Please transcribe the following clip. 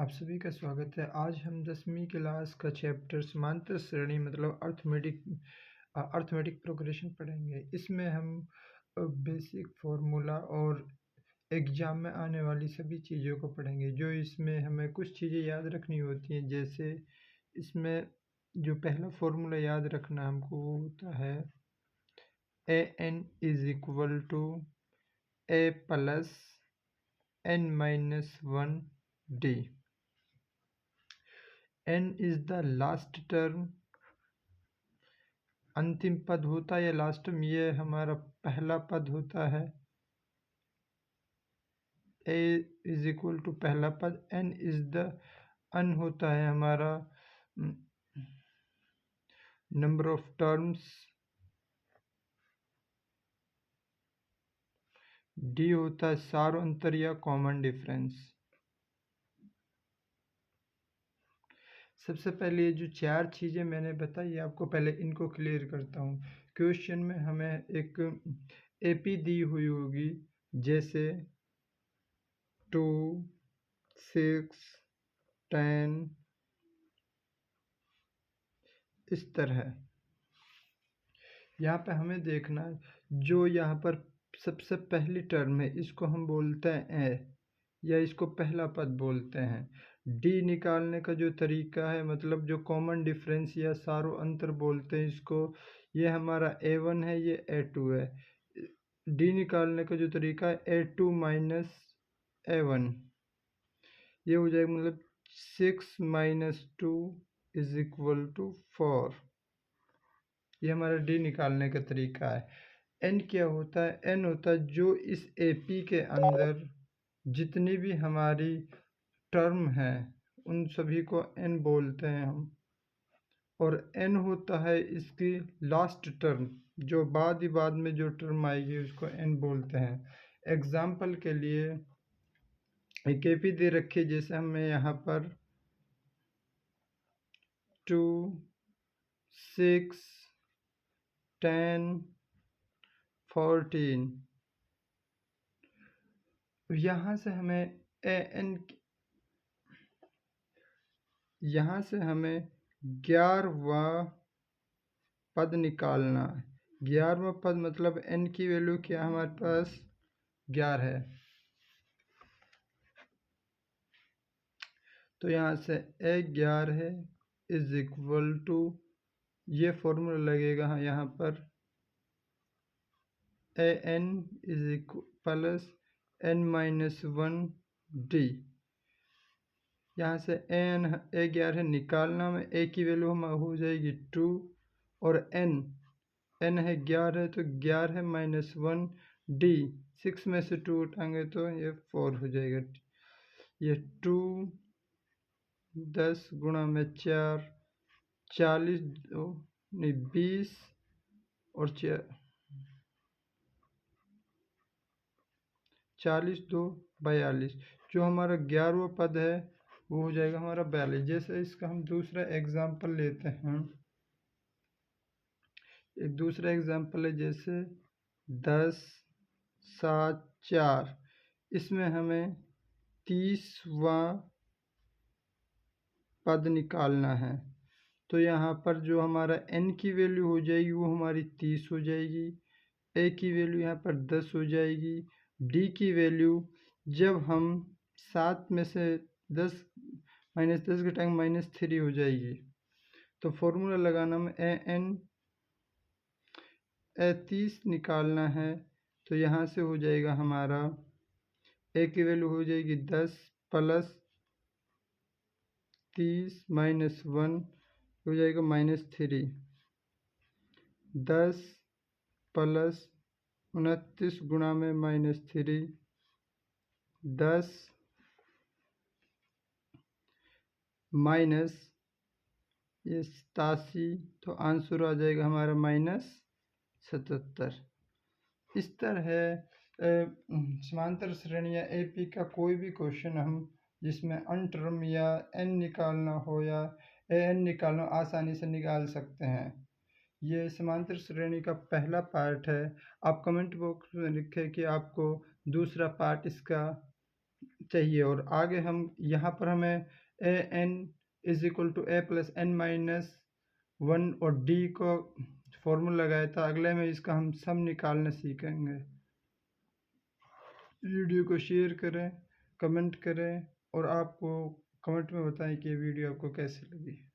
आप सभी का स्वागत है। आज हम 10वीं क्लास का चैप्टर समांतर श्रेणी मतलब अर्थमेटिक प्रोग्रेशन पढ़ेंगे। इसमें हम बेसिक फार्मूला और एग्जाम में आने वाली सभी चीज़ों को पढ़ेंगे। जो इसमें हमें कुछ चीज़ें याद रखनी होती हैं, जैसे इसमें जो पहला फार्मूला याद रखना हमको वो होता है an is equal to a plus n-1 d। n is the last term, अंतिम पद होता है या लास्ट टर्म, ये हमारा पहला पद होता है। a इज इक्वल टू पहला पद, n इज द n होता है हमारा नंबर ऑफ टर्म्स, d होता है सार अंतर या कॉमन डिफरेंस। सबसे पहले ये जो चार चीज़ें मैंने बताई आपको, पहले इनको क्लियर करता हूँ। क्वेश्चन में हमें एक एपी दी हुई होगी, जैसे 2, 6, 10, इस तरह। यहाँ पे हमें देखना है जो यहाँ पर सबसे पहली टर्म है, इसको हम बोलते हैं ए, या इसको पहला पद बोलते हैं। डी निकालने का जो तरीका है, मतलब जो कॉमन डिफरेंस या सारो अंतर बोलते हैं इसको, ये हमारा A1 है, ये A2 है। डी निकालने का जो तरीका है A2 माइनस A1, ये हो जाएगा मतलब 6 माइनस 2 इज इक्वल टू 4। ये हमारा डी निकालने का तरीका है। एन क्या होता है? एन होता है जो इस एपी के अंदर जितनी भी हमारी टर्म है उन सभी को एन बोलते हैं हम। और एन होता है इसकी लास्ट टर्म, जो बाद में जो टर्म आएगी उसको एन बोलते हैं। एग्जाम्पल के लिए एक एपी दे रखी, जैसे हमें यहाँ पर 2, 6, 10, 14, यहाँ से हमें एन, यहाँ से हमें 11वां पद निकालना है। 11वां पद मतलब n की वैल्यू क्या हमारे पास 11 है, तो यहाँ से a11 है इज इक्वल टू, ये फॉर्मूला लगेगा यहाँ पर an is equal plus n-1 d। यहाँ से a11 है, निकालना में a की वैल्यू हम हो जाएगी 2, और n है 11 है, तो 11 है -1 d, 6 में से 2 उठाएंगे तो ये 4 हो जाएगा। ये 2 10 गुणा में 4, 40 नहीं 20 और 40 2 42, जो हमारा 11वां पद है वो हो जाएगा हमारा 42। जैसे इसका हम दूसरा एग्जाम्पल लेते हैं, एक दूसरा एग्जाम्पल है जैसे 10, 7, 4, इसमें हमें 30वां पद निकालना है। तो यहाँ पर जो हमारा n की वैल्यू हो जाएगी वो हमारी 30 हो जाएगी, a की वैल्यू यहाँ पर 10 हो जाएगी, d की वैल्यू जब हम 7 में से 10 -10 के टाइम -3 हो जाएगी। तो फॉर्मूला लगाना में an 30 निकालना है, तो यहाँ से हो जाएगा हमारा a की वैल्यू हो जाएगी 10 प्लस 30 -1 हो जाएगा -3, 10 प्लस 29 गुणा में -3, 10 माइनस ये 87, तो आंसर आ जाएगा हमारा -77। इस तरह समांतर श्रेणी या एपी का कोई भी क्वेश्चन हम जिसमें अनटर्म या एन निकालना हो या एन निकालना आसानी से निकाल सकते हैं। ये समांतर श्रेणी का पहला पार्ट है। आप कमेंट बॉक्स में लिखें कि आपको दूसरा पार्ट इसका चाहिए। और आगे हम यहाँ पर हमें a n is equal to a plus n minus 1 और डी को फॉर्मूला लगाया था। अगले में इसका हम सम निकालना सीखेंगे। वीडियो को शेयर करें, कमेंट करें और आपको कमेंट में बताएं कि ये वीडियो आपको कैसी लगी।